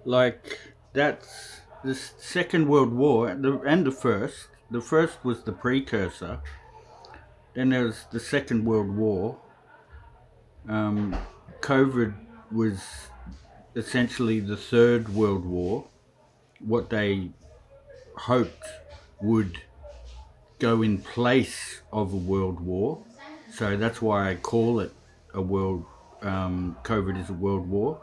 Like, that's the Second World War and the First. The first was the precursor. Then there was the Second World War. Um, COVID was essentially the Third World War. What they hoped would go in place of a world war. So that's why I call it a world. COVID is a world war,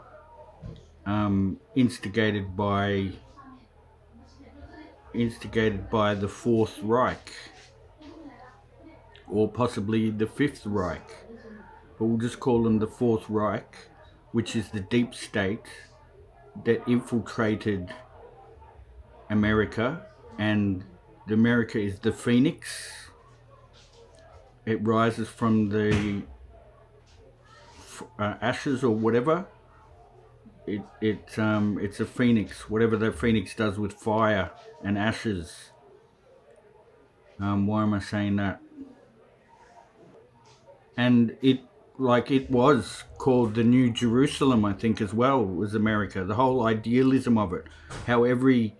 instigated by the Fourth Reich, or possibly the Fifth Reich, but we'll just call them the Fourth Reich, which is the deep state that infiltrated America, and America is the phoenix. It rises from the ashes or whatever. It's a phoenix, whatever the phoenix does with fire and ashes. Why am I saying that? And it was called the New Jerusalem, I think, as well, was America. The whole idealism of it, how every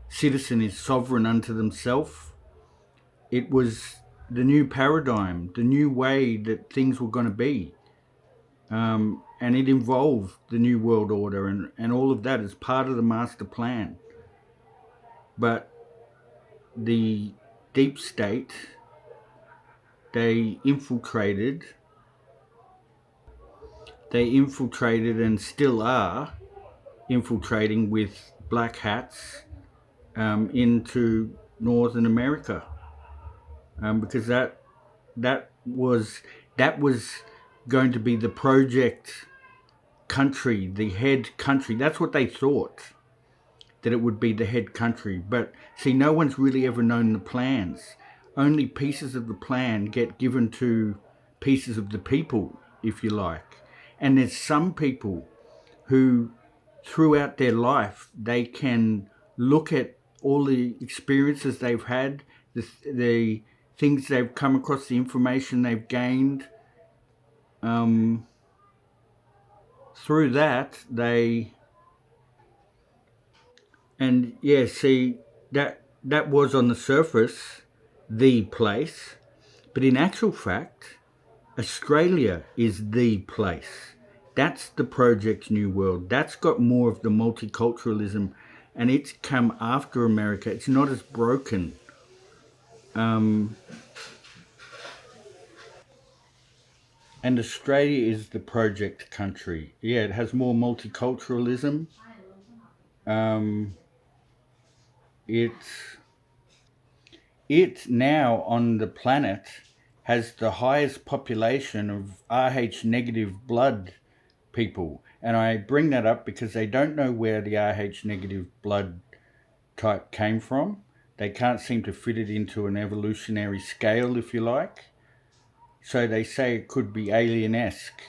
citizen is sovereign unto themselves. It was the new paradigm, the new way that things were going to be. And it involved the New World Order and all of that as part of the master plan. But the deep state, they infiltrated and still are infiltrating with black hats into Northern America, because that was going to be the project country, the head country. That's what they thought, that it would be the head country. But see, no one's really ever known the plans. Only pieces of the plan get given to pieces of the people, if you like. And there's some people who, throughout their life, they can look at all the experiences they've had, the things they've come across, the information they've gained. Through that, see, that was on the surface the place, but in actual fact, Australia is the place. That's the Project New World. That's got more of the multiculturalism, and it's come after America. It's not as broken. And Australia is the project country. Yeah, it has more multiculturalism. It now on the planet has the highest population of Rh negative blood people. And I bring that up because they don't know where the Rh negative blood type came from. They can't seem to fit it into an evolutionary scale, if you like. So they say it could be alien-esque,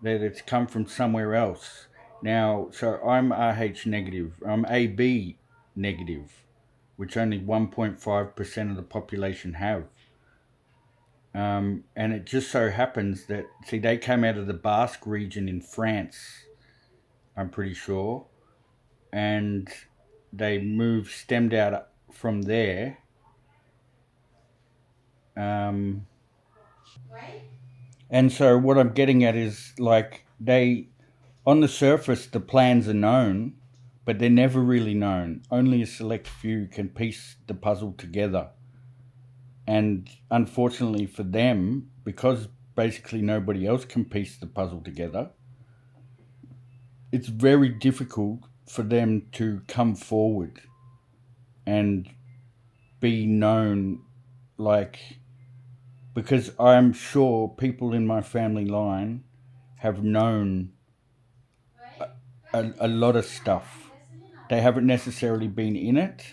that it's come from somewhere else. Now, so I'm Rh negative, I'm AB negative, which only 1.5% of the population have. And it just so happens that, see, they came out of the Basque region in France, I'm pretty sure, and they stemmed out from there. And so what I'm getting at is, like, on the surface, the plans are known, but they're never really known. Only a select few can piece the puzzle together. And unfortunately for them, because basically nobody else can piece the puzzle together, it's very difficult for them to come forward and be known, because I'm sure people in my family line have known a lot of stuff. They haven't necessarily been in it.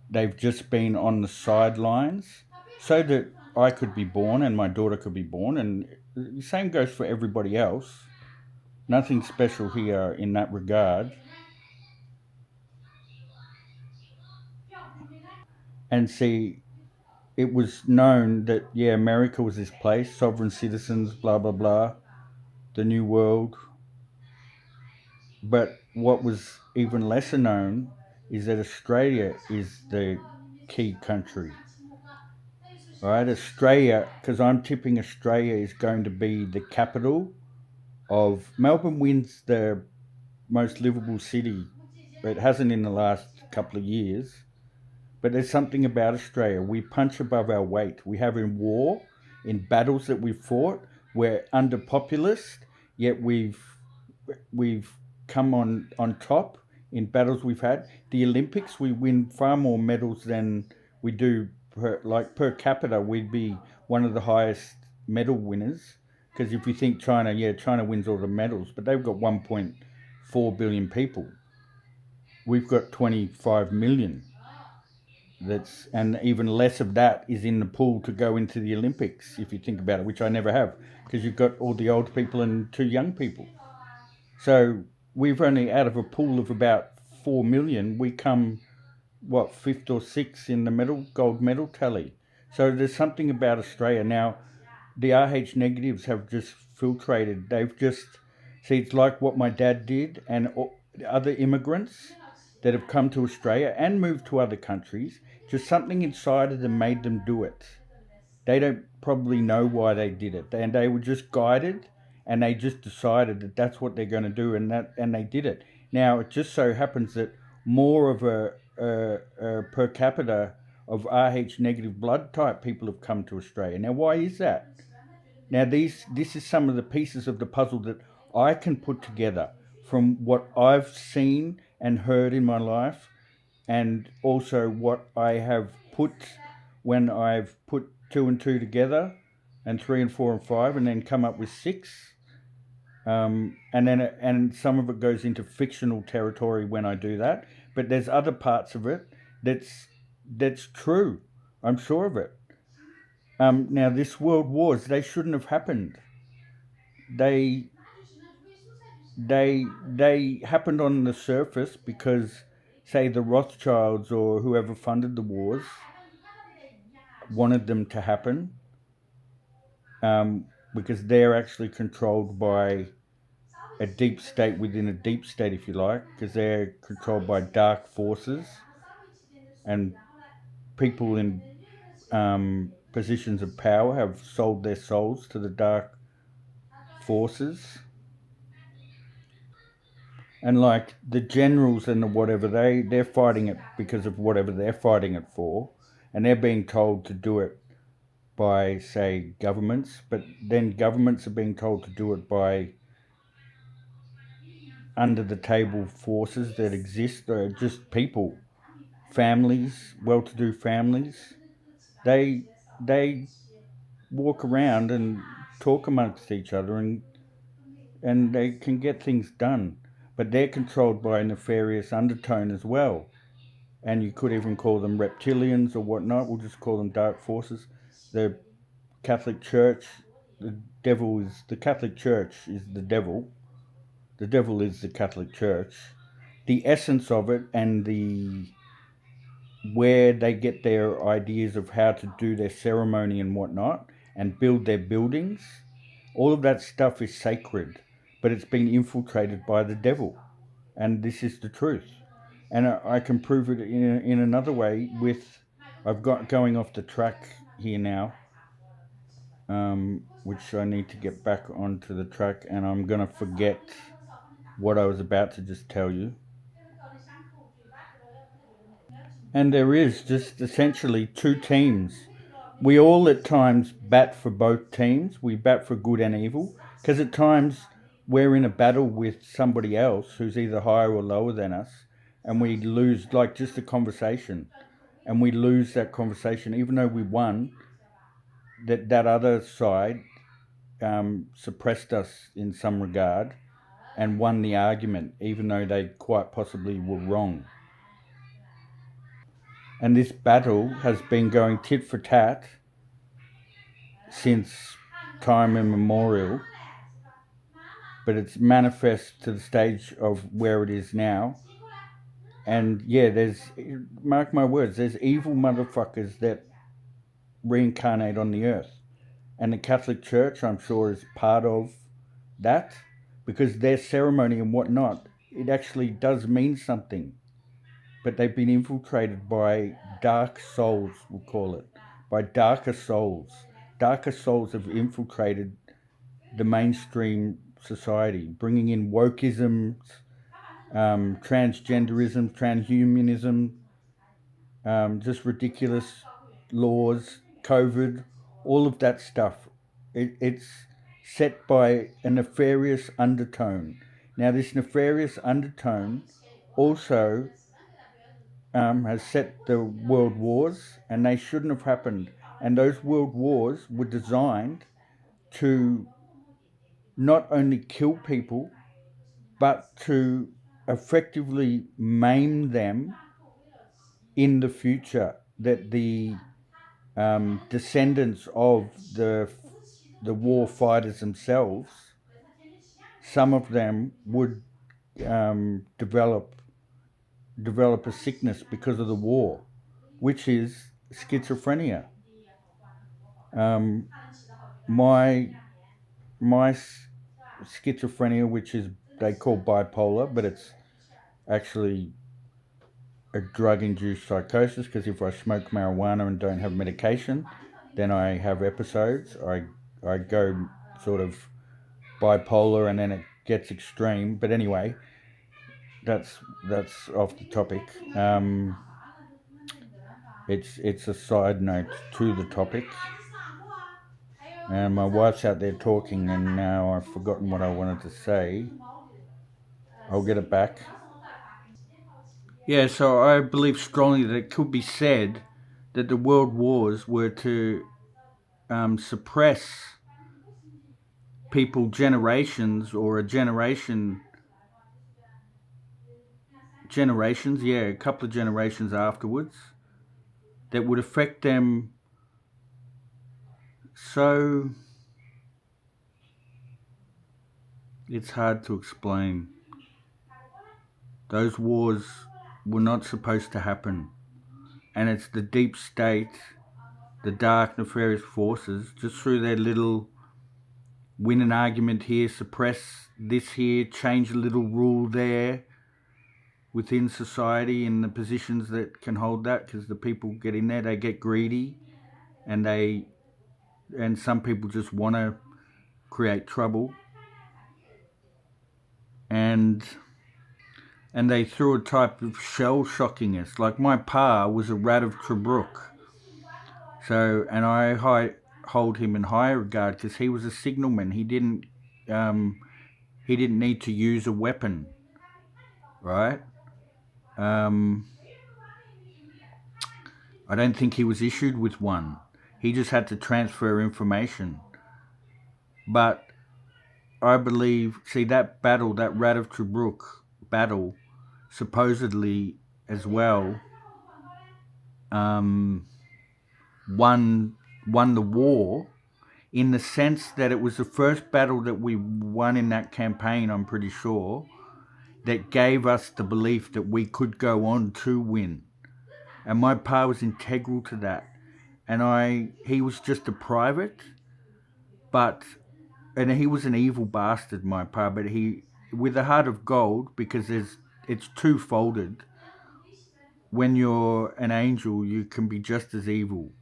They've just been on the sidelines so that I could be born and my daughter could be born. And the same goes for everybody else. Nothing special here in that regard. And see, it was known that, yeah, America was this place, sovereign citizens, blah, blah, blah, the New World. But what was even lesser known is that Australia is the key country. Right, Australia, because I'm tipping Australia is going to be the capital of Melbourne. Wins the most livable city, but it hasn't in the last couple of years. But there's something about Australia. We punch above our weight. We have in war, in battles that we've fought, we're underpopulist, yet we've come on top in battles we've had. The Olympics, we win far more medals than we do per capita. We'd be one of the highest medal winners. Because if you think China, yeah, China wins all the medals, but they've got 1.4 billion people. We've got 25 million. And even less of that is in the pool to go into the Olympics, if you think about it, which I never have, because you've got all the old people and 2 young people. So we've only, out of a pool of about 4 million, we come, what, fifth or sixth in the gold medal tally. So there's something about Australia. Now, the RH negatives have just filtrated. They've just, see, it's like what my dad did and other immigrants that have come to Australia and moved to other countries. Just something inside of them made them do it. They don't probably know why they did it, and they were just guided, and they just decided that that's what they're going to do, and they did it. Now it just so happens that more of a per capita of RH negative blood type people have come to Australia. Now, why is that? Now, this is some of the pieces of the puzzle that I can put together from what I've seen and heard in my life, and also what I have put when I've put 2 and 2 together, and 3 and 4 and 5, and then come up with 6. And some of it goes into fictional territory when I do that. But there's other parts of it that's true. I'm sure of it. Now, this world wars, they shouldn't have happened. They they happened on the surface because, say, the Rothschilds or whoever funded the wars wanted them to happen, because they're actually controlled by a deep state within a deep state, if you like, because they're controlled by dark forces, and people in positions of power have sold their souls to the dark forces. And like the generals and the whatever, they're fighting it because of whatever they're fighting it for, and they're being told to do it by, say, governments, but then governments are being told to do it by under the table forces that exist. They're just people, families, well-to-do families. They walk around and talk amongst each other, and they can get things done, but they're controlled by a nefarious undertone as well. And you could even call them reptilians or whatnot. We'll just call them dark forces. The Catholic Church, the Catholic Church is the devil. The devil is the Catholic Church. The essence of it and where they get their ideas of how to do their ceremony and whatnot and build their buildings, all of that stuff is sacred, but it's been infiltrated by the devil. And this is the truth. And I can prove it in another way with, I've got going off the track here now, which I need to get back onto the track, and I'm going to forget what I was about to just tell you. And there is just essentially 2 teams. We all at times bat for both teams. We bat for good and evil, because at times we're in a battle with somebody else who's either higher or lower than us, and we lose, like, just a conversation, and we lose that conversation even though we won. That other side suppressed us in some regard and won the argument, even though they quite possibly were wrong. And this battle has been going tit for tat since time immemorial, but it's manifest to the stage of where it is now. And yeah, mark my words, there's evil motherfuckers that reincarnate on the earth. And the Catholic Church, I'm sure, is part of that, because their ceremony and whatnot it actually does mean something. But they've been infiltrated by dark souls, we'll call it, by darker souls. Darker souls have infiltrated the mainstream society, bringing in wokeisms, transgenderism, transhumanism, just ridiculous laws, COVID, all of that stuff. It's set by a nefarious undertone. Now, this nefarious undertone also has set the world wars, and they shouldn't have happened. And those world wars were designed to not only kill people, but to effectively maim them in the future. That the descendants of the war fighters themselves, some of them would develop a sickness because of the war, which is schizophrenia. My schizophrenia, which is they call bipolar, but it's actually a drug-induced psychosis, because if I smoke marijuana and don't have medication, then I have episodes. I go sort of bipolar, and then it gets extreme. But anyway, that's off the topic. It's a side note to the topic. And my wife's out there talking, and now I've forgotten what I wanted to say. I'll get it back. Yeah, so I believe strongly that it could be said that the world wars were to suppress people generations, or a generations, a couple of generations afterwards, that would affect them so it's hard to explain. Those wars were not supposed to happen. And it's the deep state, the dark nefarious forces, just through their little win an argument here, suppress this here, change a little rule there within society in the positions that can hold that, because the people get in there, they get greedy, and some people just want to create trouble, and they threw a type of shell shocking us. Like, my pa was a rat of Tobruk, so, and I hold him in high regard because he was a signalman. He didn't need to use a weapon, right? I don't think he was issued with one. He just had to transfer information. But I believe, see, that battle, that Rat of Tobruk battle, supposedly as well, won the war, in the sense that it was the first battle that we won in that campaign, I'm pretty sure, that gave us the belief that we could go on to win. And my pa was integral to that. And he was just a private, and he was an evil bastard, my pa, but he, with a heart of gold, because it's two-folded. When you're an angel, you can be just as evil.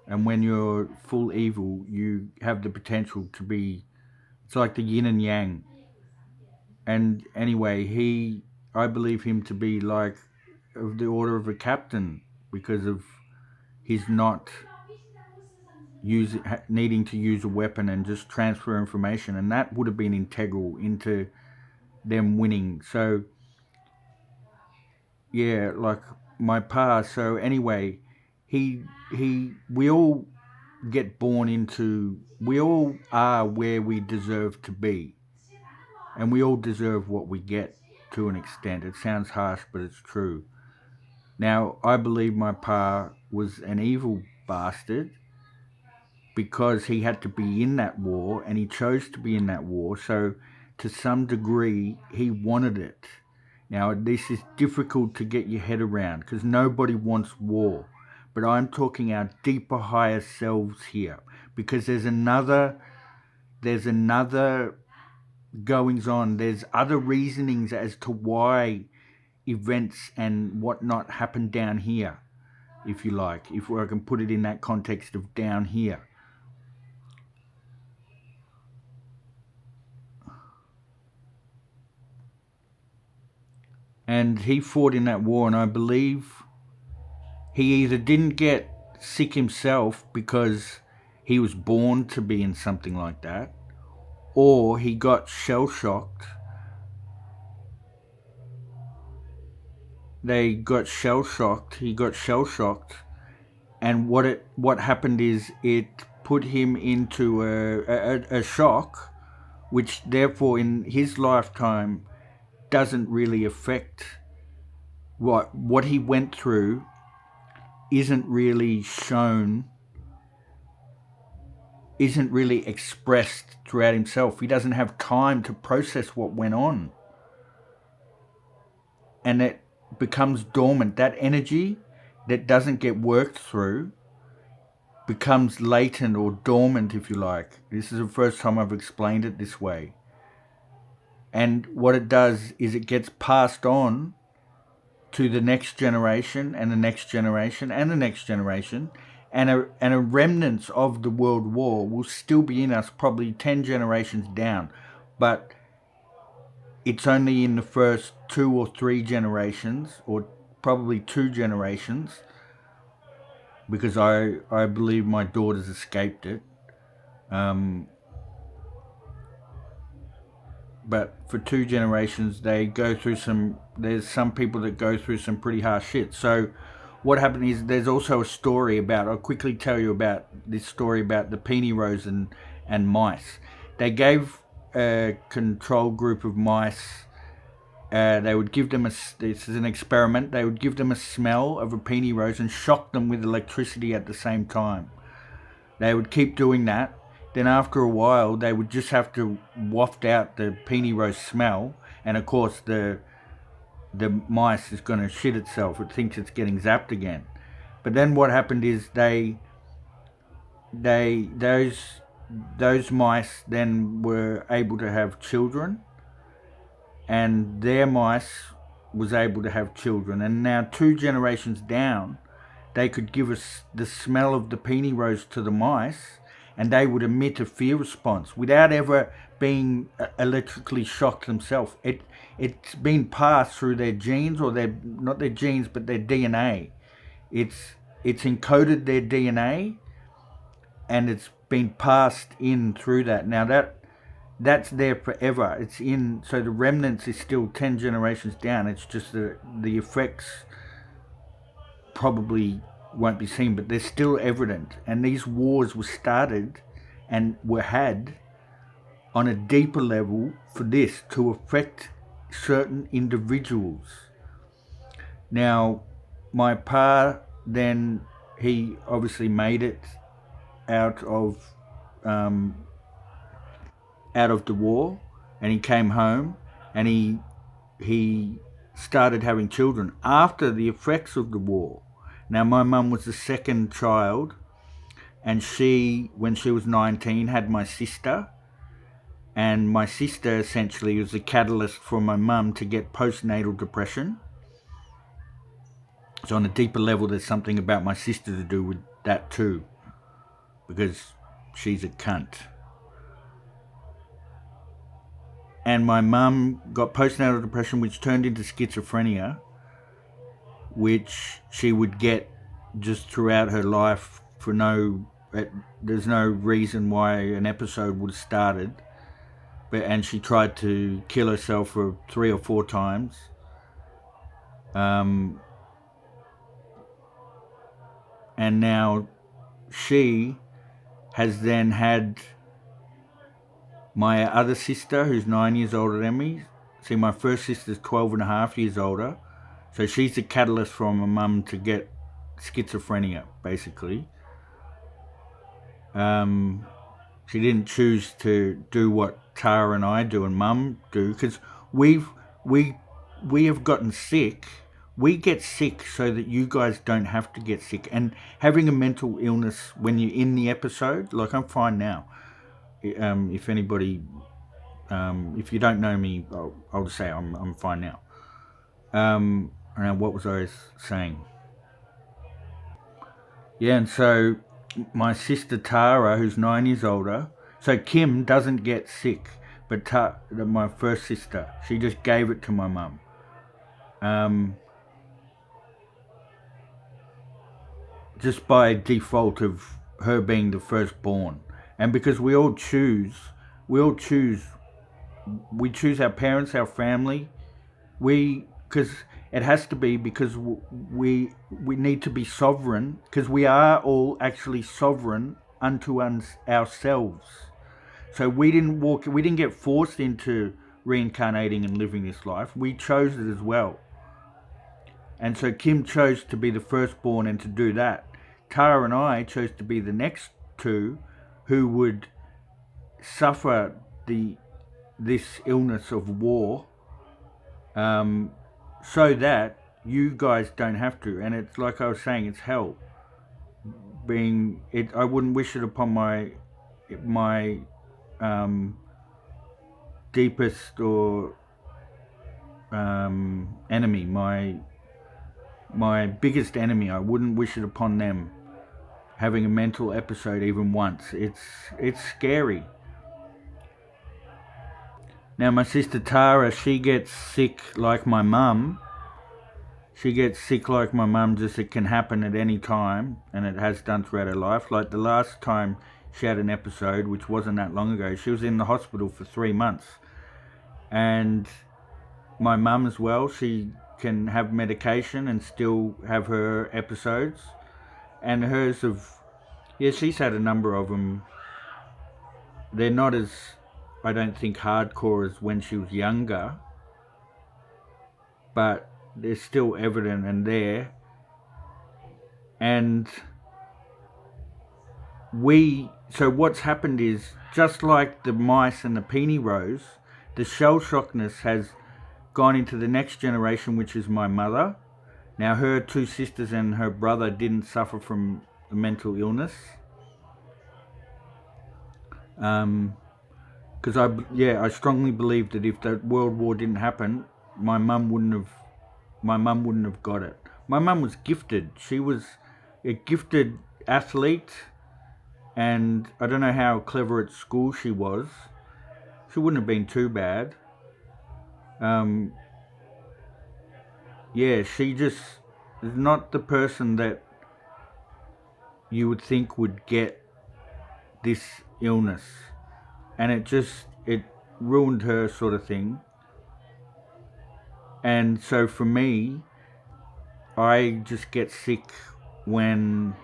And when you're full evil, you have the potential to be, it's like the yin and yang. And anyway, I believe him to be like of the order of a captain, because of his not needing to use a weapon and just transfer information, and that would have been integral into them winning. So yeah, like my pa. So anyway, we all get born into, we all are where we deserve to be, and we all deserve what we get to an extent. It sounds harsh, but it's true. Now, I believe my pa was an evil bastard because he had to be in that war, and he chose to be in that war. So to some degree, he wanted it. Now, this is difficult to get your head around because nobody wants war. But I'm talking our deeper, higher selves here, because there's another goings on. There's other reasonings as to why events and whatnot happen down here, if you like, if I can put it in that context of down here. And he fought in that war, and I believe he either didn't get sick himself because he was born to be in something like that, or he got shell-shocked. He got shell-shocked, and what happened is it put him into a shock, which therefore in his lifetime doesn't really affect what he went through. Isn't really shown, isn't really expressed throughout himself. He doesn't have time to process what went on. And it becomes dormant. That energy that doesn't get worked through becomes latent or dormant, if you like. This is the first time I've explained it this way. And what it does is it gets passed on to the next generation and the next generation and the next generation, and a remnants of the World War will still be in us, probably 10 generations down, but it's only in the first 2 or 3 generations, or probably 2 generations, because I believe my daughters escaped it. But for 2 generations, they go through there's some people that go through some pretty harsh shit. So what happened is there's also a story about, I'll quickly tell you about this story about the Peony Rose and mice. They gave a control group of mice, they would give them this is an experiment, they would give them a smell of a Peony Rose and shock them with electricity at the same time. They would keep doing that. Then after a while, they would just have to waft out the Peony Rose smell, and of course the mice is going to shit itself. It thinks it's getting zapped again. But then what happened is those mice then were able to have children, and their mice was able to have children. And now 2 generations down, they could give us the smell of the Peony Rose to the mice, and they would emit a fear response without ever being electrically shocked themselves. It's been passed through their genes, or not their genes, but their DNA. It's encoded their DNA, and it's been passed in through that. Now that's there forever. It's in, so the remnants is still 10 generations down. It's just the effects probably won't be seen, but they're still evident. And these wars were started and were had on a deeper level for this to affect certain individuals. Now, my pa then, he obviously made it out of the war, and he came home, and he started having children after the effects of the war. Now, my mum was the second child, and she, when she was 19, had my sister, and my sister essentially was the catalyst for my mum to get postnatal depression. So on a deeper level, there's something about my sister to do with that too, because she's a cunt. And my mum got postnatal depression, which turned into schizophrenia, which she would get just throughout her life for there's no reason why an episode would have started. And she tried to kill herself for 3 or 4 times. And now she has then had my other sister, who's 9 years older than me. See, my first sister's 12 and a half years older. So she's the catalyst for my mum to get schizophrenia, basically. She didn't choose to do what Tara and I do and Mum do, because we have gotten sick. We get sick so that you guys don't have to get sick. And having a mental illness when you're in the episode, like I'm fine now. If anybody If you don't know me, I'll just say I'm fine now. And what was I saying? Yeah, and so my sister Tara, who's 9 years older, so Kim doesn't get sick, but my first sister, she just gave it to my mum. Just by default of her being the firstborn, and because we choose our parents, our family. Because it has to be, because we need to be sovereign, because we are all actually sovereign unto ourselves. So we didn't get forced into reincarnating and living this life. We chose it as well. And so Kim chose to be the firstborn and to do that. Tara and I chose to be the next two who would suffer this illness of war, so that you guys don't have to. And it's like I was saying, it's hell. I wouldn't wish it upon my deepest or enemy, my biggest enemy. I wouldn't wish it upon them having a mental episode even once. It's scary. Now my sister Tara, she gets sick like my mum. Just it can happen at any time, and it has done throughout her life. Like the last time she had an episode, which wasn't that long ago, she was in the hospital for 3 months. And my mum as well, she can have medication and still have her episodes. And hers she's had a number of them. They're not as, I don't think, hardcore as when she was younger, but they're still evident and there. And so what's happened is, just like the mice and the peony rose, the shell shockness has gone into the next generation, which is my mother. Now her 2 sisters and her brother didn't suffer from a mental illness. Because I strongly believe that if the World War didn't happen, my mum wouldn't have got it. My mum was gifted. She was a gifted athlete, and I don't know how clever at school she was. She wouldn't have been too bad. She just is not the person that you would think would get this illness, and it ruined her, sort of thing. And so for me, I just get sick when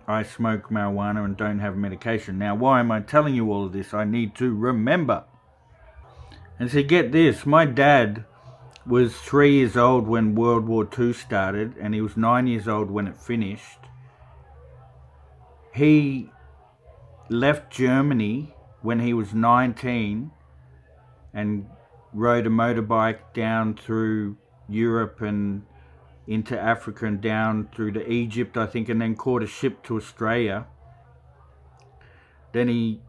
I smoke marijuana and don't have medication. Now, why am I telling you all of this? I need to remember. And so get this, my dad was 3 years old when World War II started, and he was 9 years old when it finished. He left Germany when he was 19 and rode a motorbike down through Europe and into Africa and down through to Egypt, I think, and then caught a ship to Australia. Then he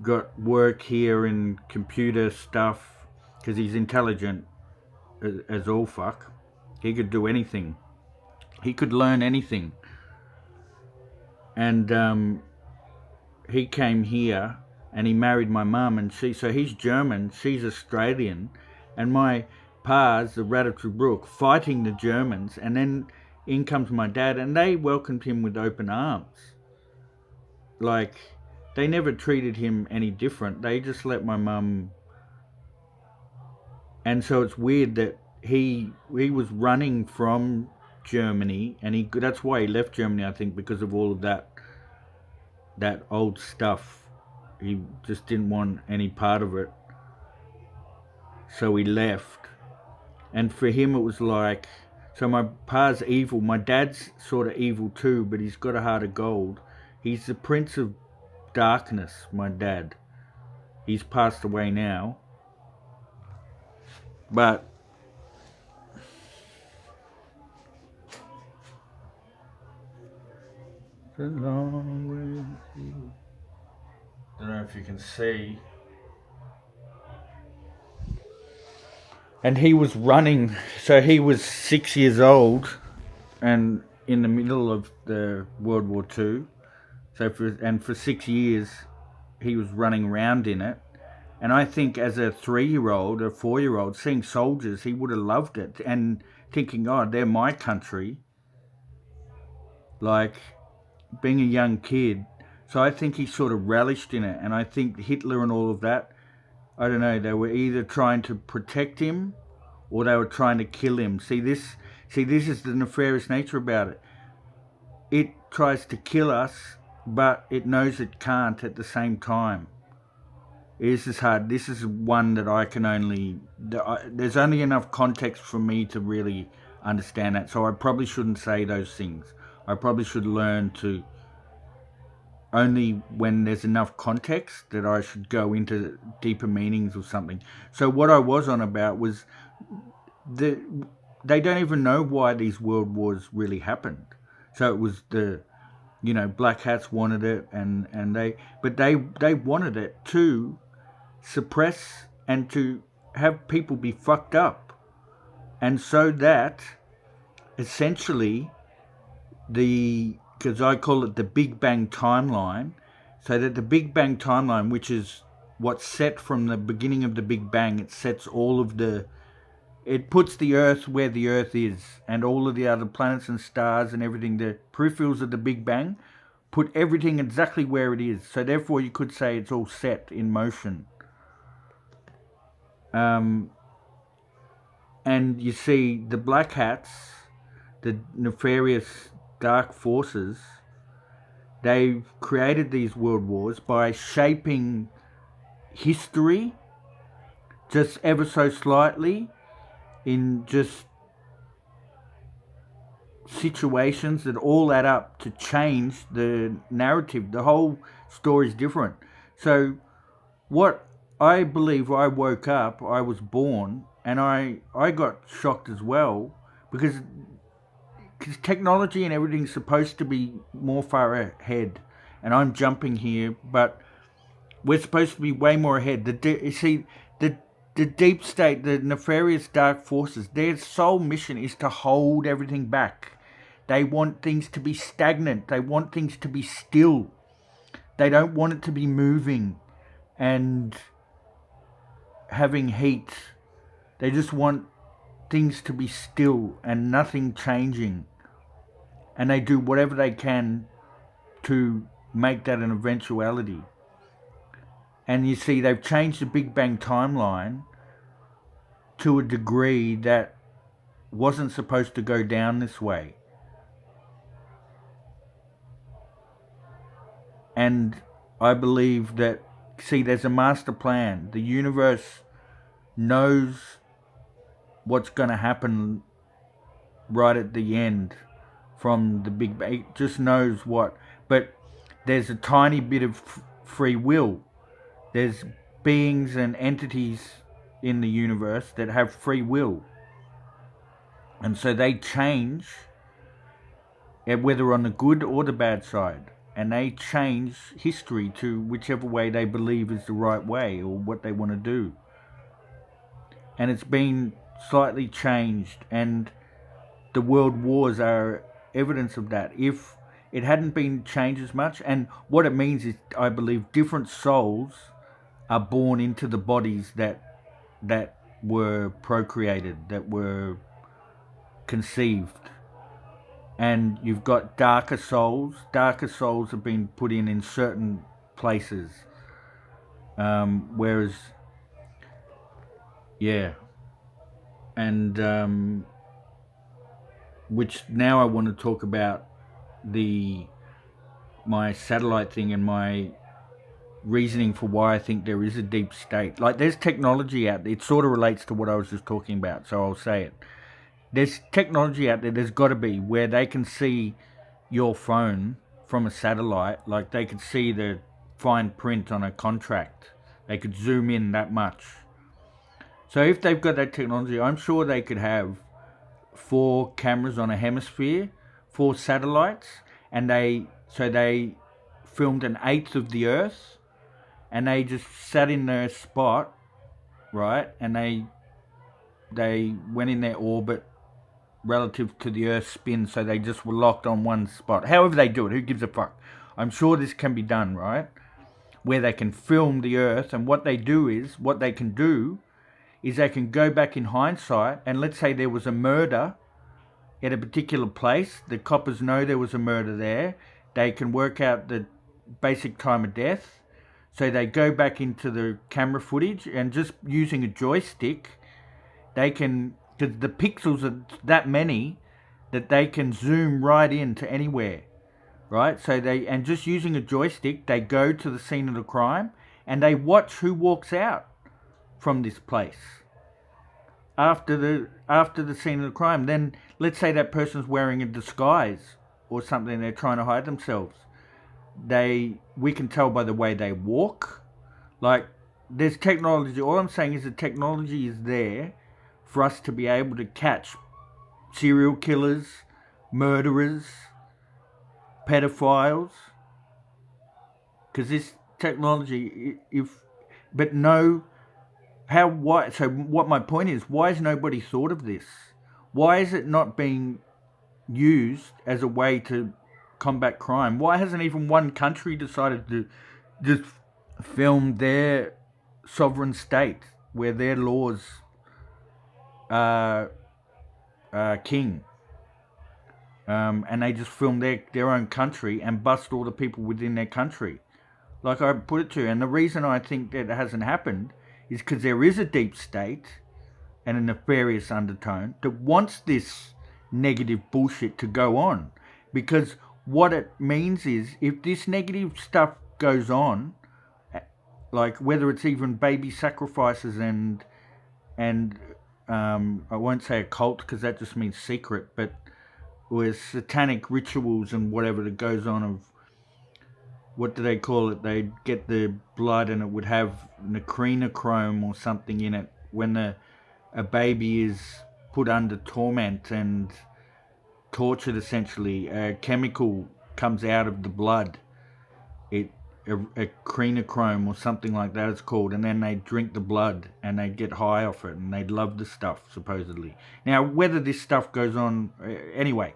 got work here in computer stuff, because he's intelligent as all fuck. He could do anything. He could learn anything. And he came here and he married my mum, and so he's German, she's Australian, and my pa's the Radicalbrook fighting the Germans, and then in comes my dad, and they welcomed him with open arms. Like, they never treated him any different. They just let my mum. And so it's weird that he was running from Germany, and that's why he left Germany, I think, because of all of that old stuff. He just didn't want any part of it, so he left. And for him it was like, so my pa's evil, my dad's sort of evil too, but he's got a heart of gold. He's the Prince of Darkness, my dad. He's passed away now, but I don't know if you can see. And he was running, so he was 6 years old, and in the middle of the World War II. So for 6 years, he was running around in it. And I think as a 3-year-old, a 4-year-old, seeing soldiers, he would have loved it, and thinking, oh, they're my country. Like, being a young kid. So I think he sort of relished in it. And I think Hitler and all of that, I don't know, they were either trying to protect him or they were trying to kill him. See, this is the nefarious nature about it. It tries to kill us, but it knows it can't at the same time. This is hard. This is one that I can only... There's only enough context for me to really understand that. So I probably shouldn't say those things. I probably should learn to... Only when there's enough context that I should go into deeper meanings or something. So what I was on about was... They don't even know why these world wars really happened. So it was the... black hats wanted it, and they wanted it to suppress and to have people be fucked up, and so that essentially because I call it the Big Bang timeline, so that the Big Bang timeline, which is what's set from the beginning of the Big Bang, it sets it puts the Earth where the Earth is, and all of the other planets and stars and everything, the peripherals of the Big Bang, put everything exactly where it is. So therefore you could say it's all set in motion. And you see the black hats, the nefarious dark forces, they've created these world wars by shaping history just ever so slightly in just situations that all add up to change the narrative. The whole story is different. So what I believe, I woke up, I was born, and I got shocked as well, because technology and everything's supposed to be more far ahead, and I'm jumping here, but we're supposed to be way more ahead. The deep state, the nefarious dark forces, their sole mission is to hold everything back. They want things to be stagnant. They want things to be still. They don't want it to be moving and having heat. They just want things to be still and nothing changing. And they do whatever they can to make that an eventuality. And you see, they've changed the Big Bang timeline to a degree that wasn't supposed to go down this way. And I believe that, see, there's a master plan. The universe knows what's going to happen right at the end from the Big Bang. It just knows what. But there's a tiny bit of free will. There's beings and entities in the universe that have free will. And so they change, whether on the good or the bad side. And they change history to whichever way they believe is the right way, or what they want to do. And it's been slightly changed, and the world wars are evidence of that. If it hadn't been changed as much, and what it means is, I believe, different souls are born into the bodies that were procreated, that were conceived. And you've got darker souls. Darker souls have been put in certain places. Whereas, yeah. And, which now I want to talk about my satellite thing and my reasoning for why I think there is a deep state. Like, there's technology out there. It sort of relates to what I was just talking about, so I'll say it. There's technology out there, there's got to be, where they can see your phone from a satellite. Like, they could see the fine print on a contract. They could zoom in that much. So if they've got that technology, I'm sure they could have 4 cameras on a hemisphere, 4 satellites, and they filmed an eighth of the Earth, and they just sat in their spot, right, and they they went in their orbit relative to the Earth's spin, so they just were locked on one spot. However they do it, who gives a fuck? I'm sure this can be done, right? Where they can film the Earth, and what they can do is they can go back in hindsight, and let's say there was a murder at a particular place, the coppers know there was a murder there, they can work out the basic time of death, so they go back into the camera footage, and just using a joystick, they can, because the pixels are that many, that they can zoom right into anywhere, right? So and just using a joystick, they go to the scene of the crime, and they watch who walks out from this place after the scene of the crime. Then let's say that person's wearing a disguise or something, they're trying to hide themselves. We can tell by the way they walk. Like, there's technology. All I'm saying is the technology is there for us to be able to catch serial killers, murderers, pedophiles. Because this technology, so what my point is, why has nobody thought of this? Why is it not being used as a way to combat crime? Why hasn't even one country decided to just film their sovereign state where their laws are king? And they just film their own country and bust all the people within their country. Like I put it to you. And the reason I think that it hasn't happened is because there is a deep state and a nefarious undertone that wants this negative bullshit to go on. Because what it means is, if this negative stuff goes on, like whether it's even baby sacrifices and I won't say a cult because that just means secret, but with satanic rituals and whatever that goes on of, what do they call it? They'd get the blood and it would have necrinochrome or something in it when a baby is put under torment and tortured, essentially. A chemical comes out of the blood. Acrinochrome or something like that it's called, and then they drink the blood and they get high off it and they love the stuff, supposedly. Now, whether this stuff goes on, anyway,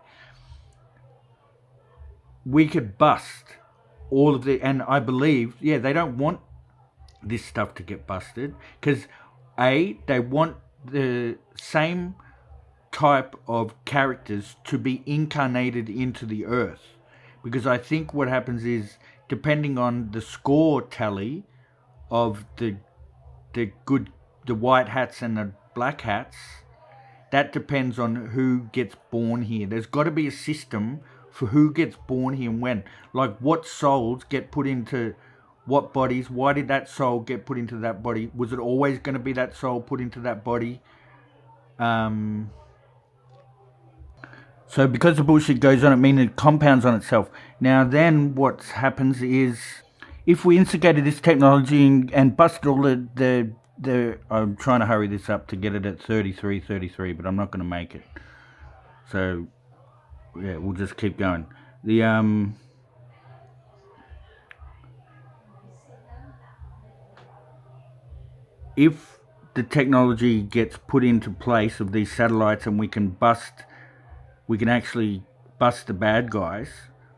we could bust all of and I believe, they don't want this stuff to get busted because they want the same type of characters to be incarnated into the Earth, because I think what happens is, depending on the score tally of the white hats and the black hats, that depends on who gets born here. There's got to be a system for who gets born here and when. Like, what souls get put into what bodies? Why did that soul get put into that body? Was it always going to be that soul put into that body? So because the bullshit goes on, it means it compounds on itself. Now then what happens is, if we instigated this technology and busted all the I'm trying to hurry this up to get it at 33, but I'm not going to make it. So, yeah, we'll just keep going. If the technology gets put into place of these satellites and we can actually bust the bad guys,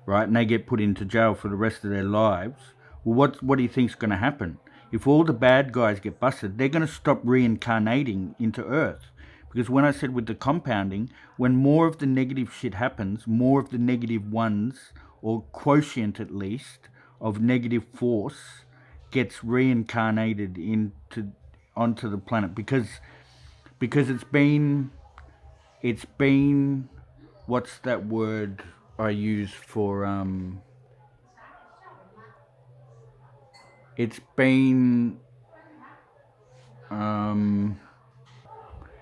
right, and they get put into jail for the rest of their lives, well, what do you think's going to happen? If all the bad guys get busted, they're going to stop reincarnating into Earth. Because when I said with the compounding, when more of the negative shit happens, more of the negative ones, or quotient at least, of negative force gets reincarnated onto the planet. Because it's been what's that word I use for it's been and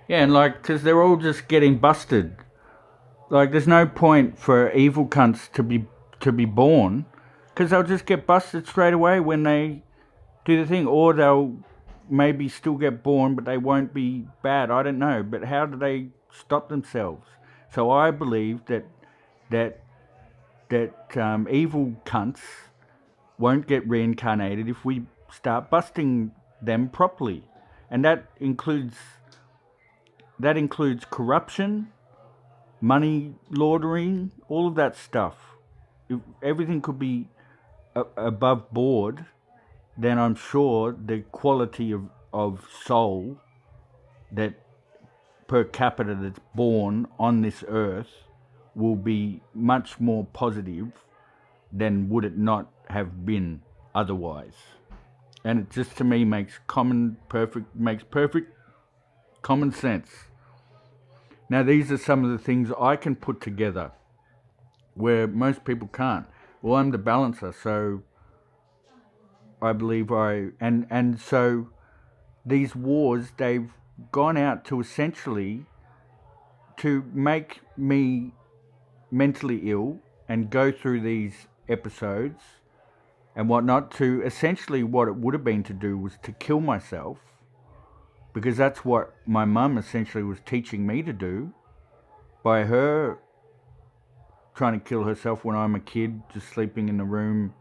like, because they're all just getting busted. Like, there's no point for evil cunts to be born, because they'll just get busted straight away when they do the thing, or they'll maybe still get born but they won't be bad. I don't know, but how do they stop themselves? So I believe that evil cunts won't get reincarnated if we start busting them properly, and that includes that includes corruption, money laundering, all of that stuff. If everything could be above board, then I'm sure the quality of soul that per capita that's born on this earth will be much more positive than would it not have been otherwise. And it just, to me, makes perfect common sense. Now, these are some of the things I can put together where most people can't. Well, I'm the balancer, so I believe and so these wars, they've gone out to essentially to make me mentally ill and go through these episodes and whatnot. To essentially, what it would have been to do was to kill myself, because that's what my mum essentially was teaching me to do by her trying to kill herself when I'm a kid, just sleeping in the room.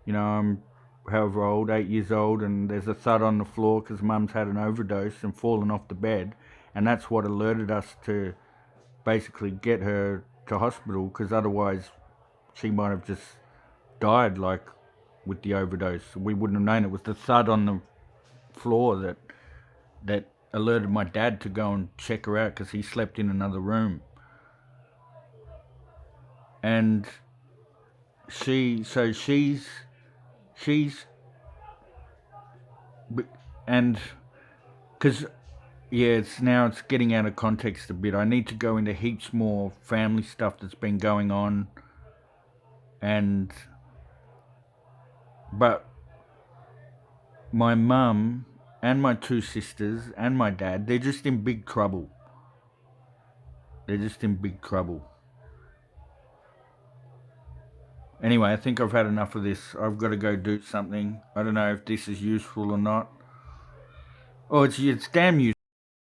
You know, I'm however old, 8 years old, and there's a thud on the floor because mum's had an overdose and fallen off the bed, and that's what alerted us to basically get her to hospital, because otherwise she might have just died, like, with the overdose. We wouldn't have known. It was the thud on the floor that alerted my dad to go and check her out, because he slept in another room. And she's and because it's getting out of context a bit. I need to go into heaps more family stuff that's been going on, but my mum and my two sisters and my dad, they're just in big trouble. Anyway, I think I've had enough of this. I've got to go do something. I don't know if this is useful or not. Oh, it's damn useful.